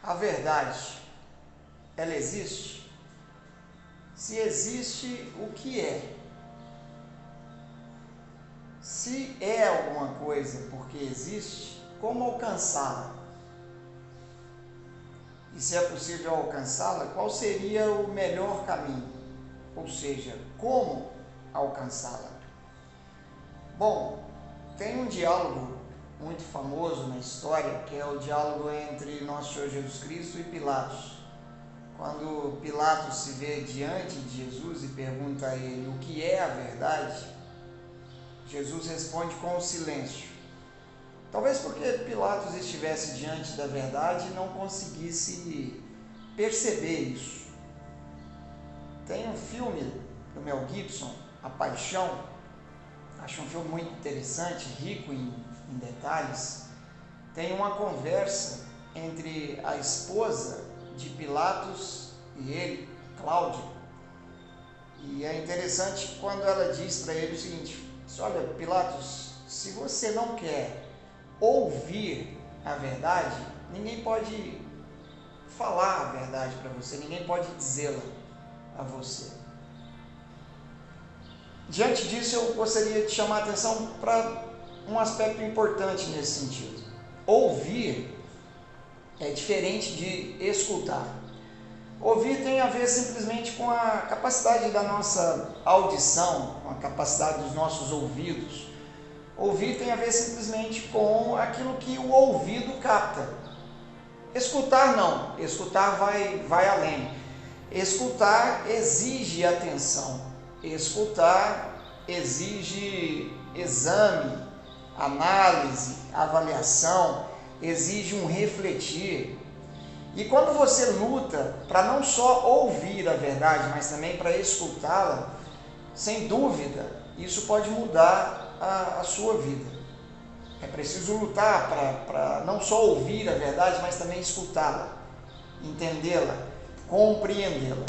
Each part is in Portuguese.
A verdade, ela existe? Se existe, o que é? Se é alguma coisa porque existe, como alcançá-la? E se é possível alcançá-la, qual seria o melhor caminho? Ou seja, como alcançá-la? Bom, tem um diálogo muito famoso na história, que é o diálogo entre Nosso Senhor Jesus Cristo e Pilatos. Quando Pilatos se vê diante de Jesus e pergunta a ele o que é a verdade, Jesus responde com o silêncio. Talvez porque Pilatos estivesse diante da verdade e não conseguisse perceber isso. Tem um filme do Mel Gibson, A Paixão. Acho um filme muito interessante, rico em detalhes. Tem uma conversa entre a esposa de Pilatos e ele, Cláudia. E é interessante quando ela diz para ele o seguinte: olha, Pilatos, se você não quer ouvir a verdade, ninguém pode falar a verdade para você, ninguém pode dizê-la a você. Diante disso, eu gostaria de chamar a atenção para um aspecto importante nesse sentido. Ouvir é diferente de escutar. Ouvir tem a ver simplesmente com a capacidade da nossa audição, com a capacidade dos nossos ouvidos. Ouvir tem a ver simplesmente com aquilo que o ouvido capta. Escutar não, escutar vai além. Escutar exige atenção, escutar exige exame, análise, avaliação, exige um refletir. E quando você luta para não só ouvir a verdade, mas também para escutá-la, sem dúvida, isso pode mudar a sua vida. É preciso lutar para não só ouvir a verdade, mas também escutá-la, entendê-la, compreendê-la.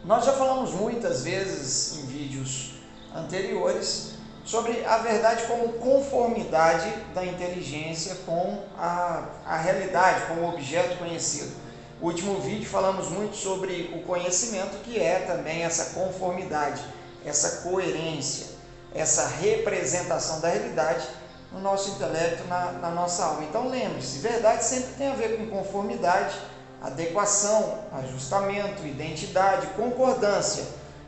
Nós já falamos muitas vezes em vídeos anteriores sobre a verdade como conformidade da inteligência com a realidade, com o objeto conhecido. No último vídeo falamos muito sobre o conhecimento, que é também essa conformidade, essa coerência, essa representação da realidade no nosso intelecto, na nossa alma. Então lembre-se, verdade sempre tem a ver com conformidade, adequação, ajustamento, identidade, concordância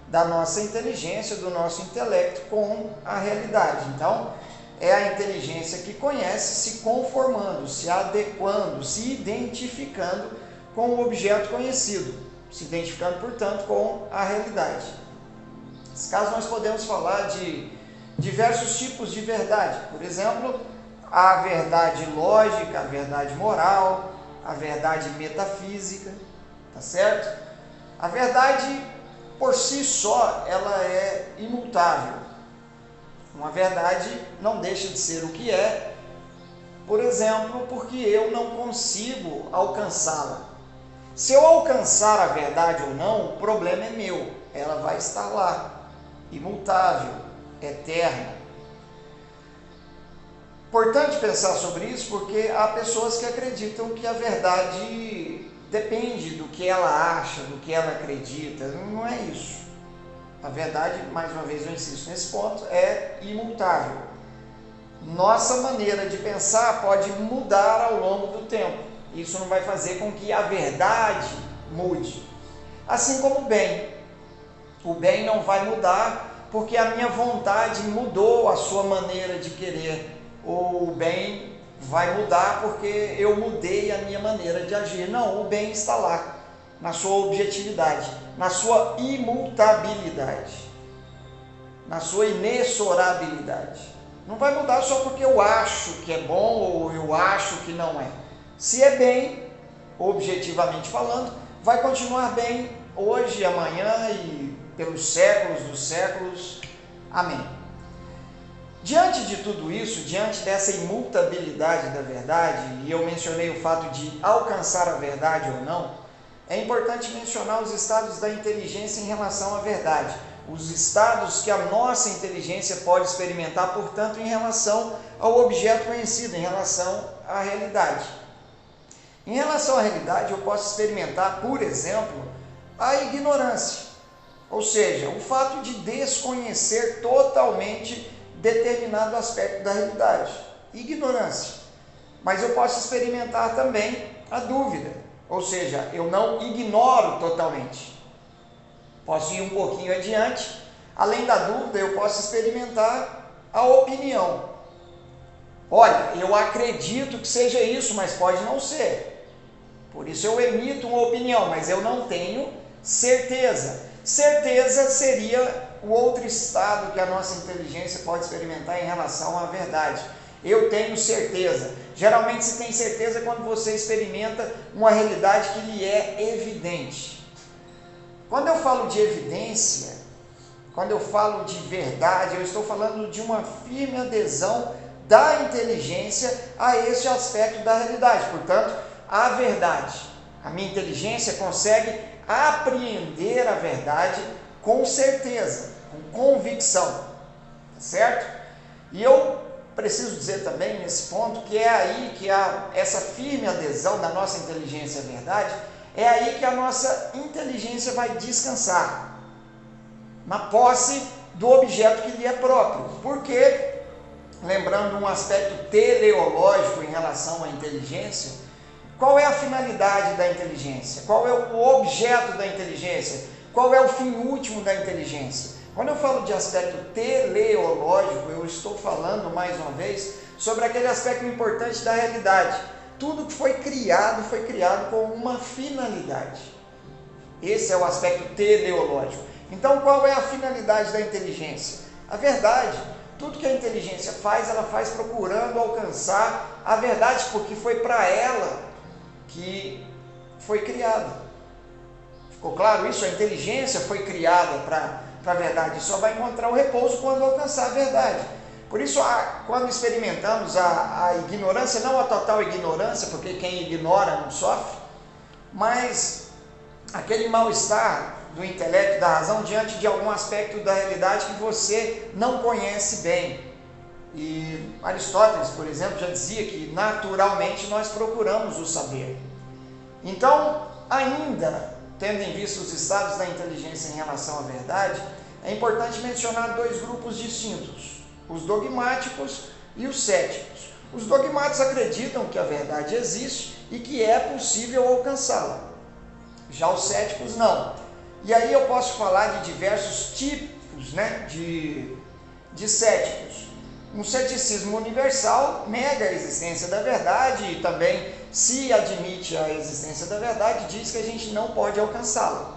da nossa inteligência, do nosso intelecto com a realidade. Então, é a inteligência que conhece se conformando, se adequando, se identificando com o objeto conhecido, se identificando, portanto, com a realidade. Nesse caso, nós podemos falar de diversos tipos de verdade. Por exemplo, a verdade lógica, a verdade moral, a verdade metafísica, tá certo? A verdade, por si só, ela é imutável. Uma verdade não deixa de ser o que é, por exemplo, porque eu não consigo alcançá-la. Se eu alcançar a verdade ou não, o problema é meu. Ela vai estar lá, imutável, eterna. Importante pensar sobre isso, porque há pessoas que acreditam que a verdade depende do que ela acha, do que ela acredita. Não é isso. A verdade, mais uma vez eu insisto nesse ponto, é imutável. Nossa maneira de pensar pode mudar ao longo do tempo. Isso não vai fazer com que a verdade mude. Assim como o bem. O bem não vai mudar porque a minha vontade mudou a sua maneira de querer. Ou o bem vai mudar porque eu mudei a minha maneira de agir. Não, o bem está lá, na sua objetividade, na sua imutabilidade, na sua inexorabilidade. Não vai mudar só porque eu acho que é bom ou eu acho que não é. Se é bem, objetivamente falando, vai continuar bem hoje, amanhã e pelos séculos dos séculos. Amém. Diante de tudo isso, diante dessa imutabilidade da verdade, e eu mencionei o fato de alcançar a verdade ou não, é importante mencionar os estados da inteligência em relação à verdade. os estados que a nossa inteligência pode experimentar, portanto, em relação ao objeto conhecido, em relação à realidade. Em relação à realidade, eu posso experimentar, por exemplo, a ignorância, ou seja, o fato de desconhecer totalmente determinado aspecto da realidade. Ignorância. Mas eu posso experimentar também a dúvida, ou seja, eu não ignoro totalmente. Posso ir um pouquinho adiante. Além da dúvida, eu posso experimentar a opinião. Olha, eu acredito que seja isso, mas pode não ser. Por isso eu emito uma opinião, mas eu não tenho certeza. Certeza seria o outro estado que a nossa inteligência pode experimentar em relação à verdade. Eu tenho certeza. Geralmente se tem certeza quando você experimenta uma realidade que lhe é evidente. Quando eu falo de evidência, quando eu falo de verdade, eu estou falando de uma firme adesão da inteligência a esse aspecto da realidade. Portanto, a verdade. A minha inteligência consegue apreender a verdade com certeza, com convicção, certo? E eu preciso dizer também nesse ponto que é aí que essa firme adesão da nossa inteligência à verdade, é aí que a nossa inteligência vai descansar, na posse do objeto que lhe é próprio. Porque, lembrando um aspecto teleológico em relação à inteligência, qual é a finalidade da inteligência? Qual é o objeto da inteligência? Qual é o fim último da inteligência? Quando eu falo de aspecto teleológico, eu estou falando, mais uma vez, sobre aquele aspecto importante da realidade. Tudo que foi criado com uma finalidade. Esse é o aspecto teleológico. Então, qual é a finalidade da inteligência? A verdade. Tudo que a inteligência faz, ela faz procurando alcançar a verdade, porque foi para ela que foi criada. Ficou claro isso? A inteligência foi criada para a verdade, só vai encontrar o repouso quando alcançar a verdade. Por isso, quando experimentamos a ignorância, não a total ignorância, porque quem ignora não sofre, mas aquele mal-estar do intelecto, da razão, diante de algum aspecto da realidade que você não conhece bem. E Aristóteles, por exemplo, já dizia que naturalmente nós procuramos o saber. Então, ainda tendo em vista os estados da inteligência em relação à verdade, é importante mencionar dois grupos distintos: os dogmáticos e os céticos. Os dogmáticos acreditam que a verdade existe e que é possível alcançá-la. Já os céticos não. E aí eu posso falar de diversos tipos, de céticos. Um ceticismo universal nega a existência da verdade e também, se admite a existência da verdade, diz que a gente não pode alcançá-la.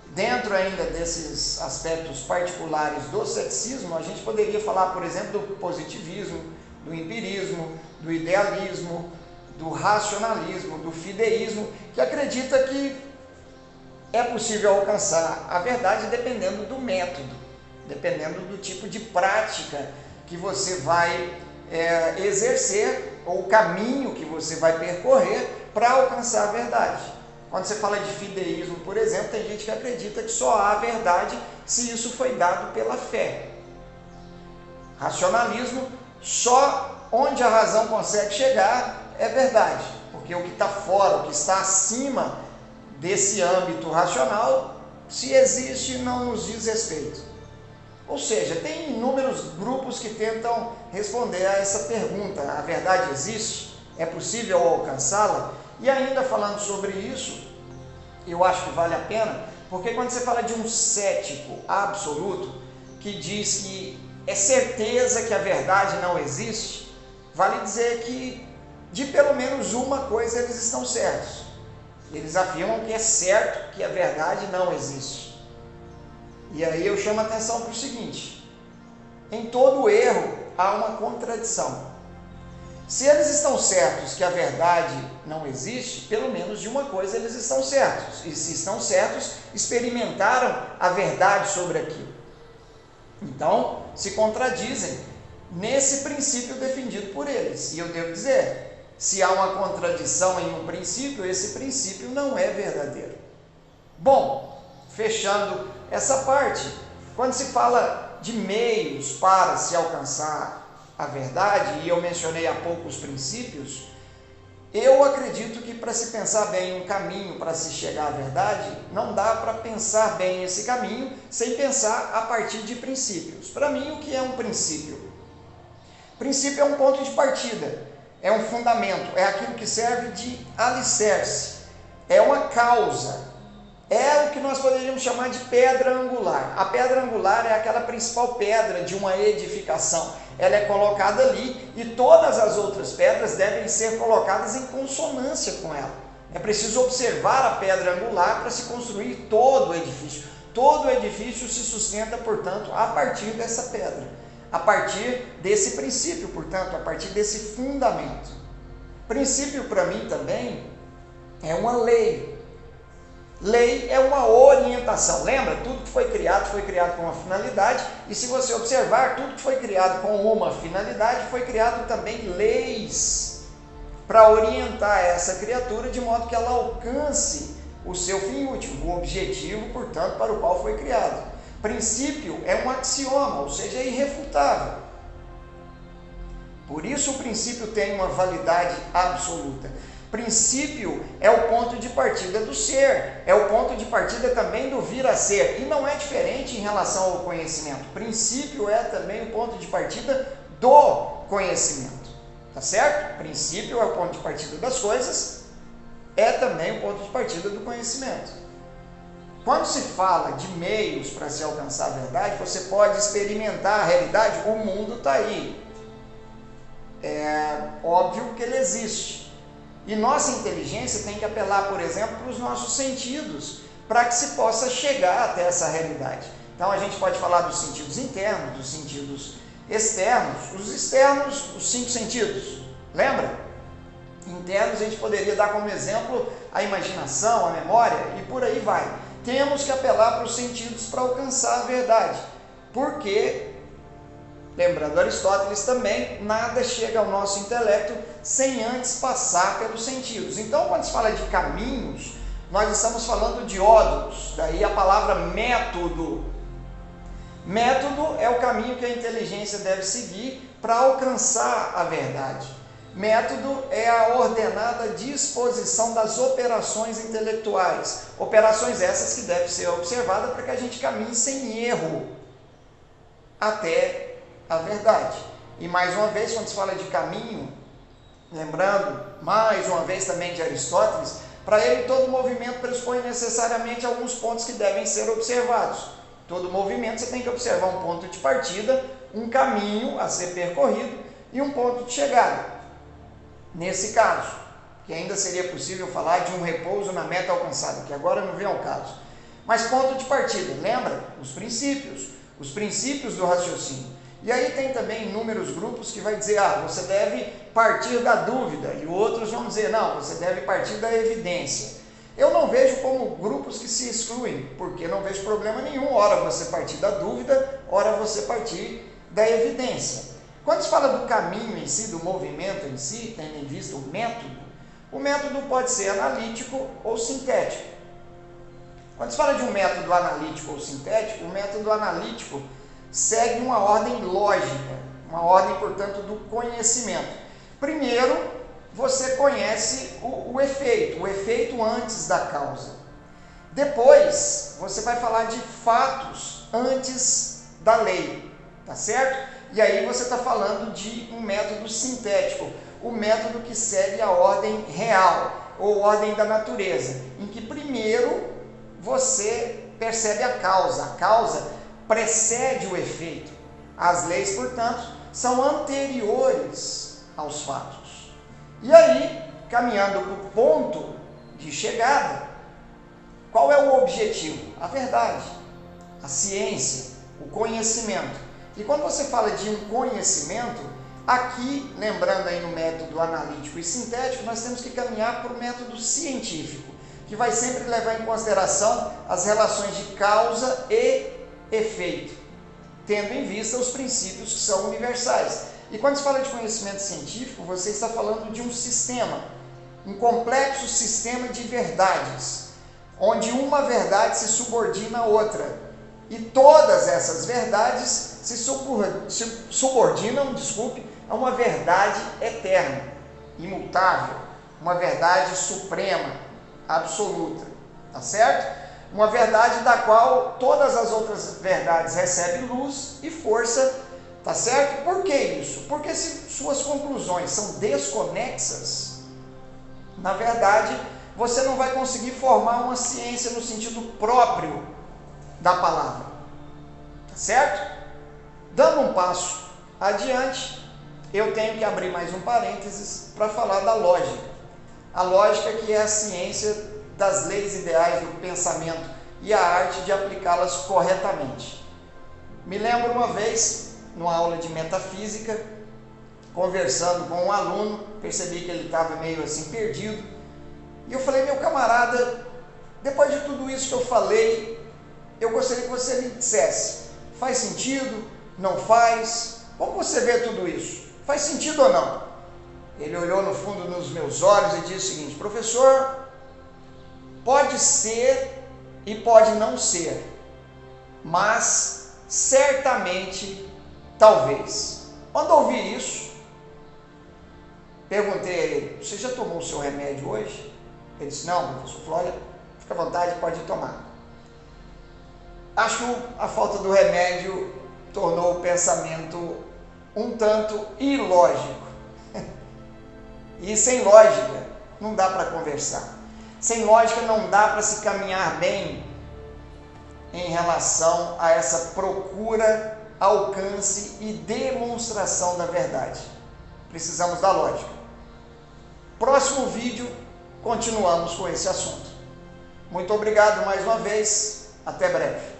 Dentro ainda desses aspectos particulares do ceticismo, a gente poderia falar, por exemplo, do positivismo, do empirismo, do idealismo, do racionalismo, do fideísmo, que acredita que é possível alcançar a verdade dependendo do método, dependendo do tipo de prática que você vai exercer, ou o caminho que você vai percorrer para alcançar a verdade. Quando você fala de fideísmo, por exemplo, tem gente que acredita que só há verdade se isso foi dado pela fé. Racionalismo, só onde a razão consegue chegar é verdade, porque o que está fora, o que está acima desse âmbito racional, se existe, não nos diz respeito. Ou seja, tem inúmeros grupos que tentam responder a essa pergunta: a verdade existe? É possível alcançá-la? E ainda falando sobre isso, eu acho que vale a pena, porque quando você fala de um cético absoluto, que diz que é certeza que a verdade não existe, vale dizer que de pelo menos uma coisa eles estão certos. Eles afirmam que é certo que a verdade não existe. E aí eu chamo a atenção para o seguinte: em todo erro há uma contradição. Se eles estão certos que a verdade não existe, pelo menos de uma coisa eles estão certos. E se estão certos, experimentaram a verdade sobre aquilo. Então, se contradizem nesse princípio defendido por eles. E eu devo dizer, se há uma contradição em um princípio, esse princípio não é verdadeiro. Bom, fechando essa parte, Quando se fala de meios para se alcançar a verdade, e eu mencionei há pouco os princípios, eu acredito que para se pensar bem um caminho para se chegar à verdade, não dá para pensar bem esse caminho sem pensar a partir de princípios. Para mim, o que é um princípio? Princípio é um ponto de partida, é um fundamento, é aquilo que serve de alicerce, é uma causa, é o que nós poderíamos chamar de pedra angular. A pedra angular é aquela principal pedra de uma edificação. Ela é colocada ali e todas as outras pedras devem ser colocadas em consonância com ela. É preciso observar a pedra angular para se construir todo o edifício. Todo o edifício se sustenta, portanto, a partir dessa pedra, a partir desse princípio, portanto, a partir desse fundamento. Princípio, para mim, também é uma lei. Lei é uma orientação. Lembra? Tudo que foi criado com uma finalidade. E se você observar, tudo que foi criado com uma finalidade, foi criado também leis para orientar essa criatura de modo que ela alcance o seu fim último, o objetivo, portanto, para o qual foi criado. Princípio é um axioma, ou seja, é irrefutável. Por isso o princípio tem uma validade absoluta. Princípio é o ponto de partida do ser, é o ponto de partida também do vir a ser, e não é diferente em relação ao conhecimento. Princípio é também o ponto de partida do conhecimento, tá certo? Princípio é o ponto de partida das coisas, é também o ponto de partida do conhecimento. Quando se fala de meios para se alcançar a verdade, você pode experimentar a realidade, o mundo está aí, é óbvio que ele existe. E nossa inteligência tem que apelar, por exemplo, para os nossos sentidos, para que se possa chegar até essa realidade. Então a gente pode falar dos sentidos internos, dos sentidos externos. Os externos, os 5 sentidos, lembra? Internos a gente poderia dar como exemplo a imaginação, a memória e por aí vai. Temos que apelar para os sentidos para alcançar a verdade, porque, lembrando Aristóteles também, nada chega ao nosso intelecto sem antes passar pelos sentidos. Então, quando se fala de caminhos, nós estamos falando de ódulos, daí a palavra método. Método é o caminho que a inteligência deve seguir para alcançar a verdade. Método é a ordenada disposição das operações intelectuais. Operações essas que devem ser observadas para que a gente caminhe sem erro até a verdade. E mais uma vez, quando se fala de caminho, lembrando mais uma vez também de Aristóteles, para ele todo movimento pressupõe necessariamente alguns pontos que devem ser observados. Todo movimento você tem que observar um ponto de partida, um caminho a ser percorrido e um ponto de chegada. Nesse caso, que ainda seria possível falar de um repouso na meta alcançada, que agora não vem ao caso. Mas ponto de partida, lembra? Os princípios do raciocínio. E aí tem também inúmeros grupos que vai dizer, você deve partir da dúvida, e outros vão dizer, não, você deve partir da evidência. Eu não vejo como grupos que se excluem, porque não vejo problema nenhum, ora você partir da dúvida, ora você partir da evidência. Quando se fala do caminho em si, do movimento em si, tendo em vista o método pode ser analítico ou sintético. Quando se fala de um método analítico ou sintético, o método analítico segue uma ordem lógica, uma ordem, portanto, do conhecimento. Primeiro, você conhece o efeito antes da causa. Depois, você vai falar de fatos antes da lei, tá certo? E aí você está falando de um método sintético, o método que segue a ordem real, ou ordem da natureza, em que primeiro você percebe a causa precede o efeito. As leis, portanto, são anteriores aos fatos. E aí, caminhando para o ponto de chegada, qual é o objetivo? A verdade, a ciência, o conhecimento. E quando você fala de um conhecimento, aqui, lembrando aí no método analítico e sintético, nós temos que caminhar para o método científico, que vai sempre levar em consideração as relações de causa e efeito, tendo em vista os princípios que são universais. E quando se fala de conhecimento científico, você está falando de um sistema, um complexo sistema de verdades, onde uma verdade se subordina a outra. E todas essas verdades se subordinam, a uma verdade eterna, imutável, uma verdade suprema, absoluta, tá certo? Uma verdade da qual todas as outras verdades recebem luz e força, tá certo? Por que isso? Porque se suas conclusões são desconexas, na verdade, você não vai conseguir formar uma ciência no sentido próprio da palavra, tá certo? Dando um passo adiante, eu tenho que abrir mais um parênteses para falar da lógica. A lógica que é a ciência das leis ideais do pensamento e a arte de aplicá-las corretamente. Me lembro uma vez, numa aula de metafísica, conversando com um aluno, percebi que ele estava meio assim perdido, e eu falei: meu camarada, depois de tudo isso que eu falei, eu gostaria que você me dissesse, faz sentido? Não faz? Como você vê tudo isso? Faz sentido ou não? Ele olhou no fundo nos meus olhos e disse o seguinte: professor, pode ser e pode não ser, mas certamente, talvez. Quando ouvi isso, perguntei a ele: você já tomou o seu remédio hoje? Ele disse: não, professor. Falou: olha, fica à vontade, pode tomar. Acho que a falta do remédio tornou o pensamento um tanto ilógico. E sem lógica não dá para conversar. Sem lógica não dá para se caminhar bem em relação a essa procura, alcance e demonstração da verdade. Precisamos da lógica. Próximo vídeo, continuamos com esse assunto. Muito obrigado mais uma vez. Até breve.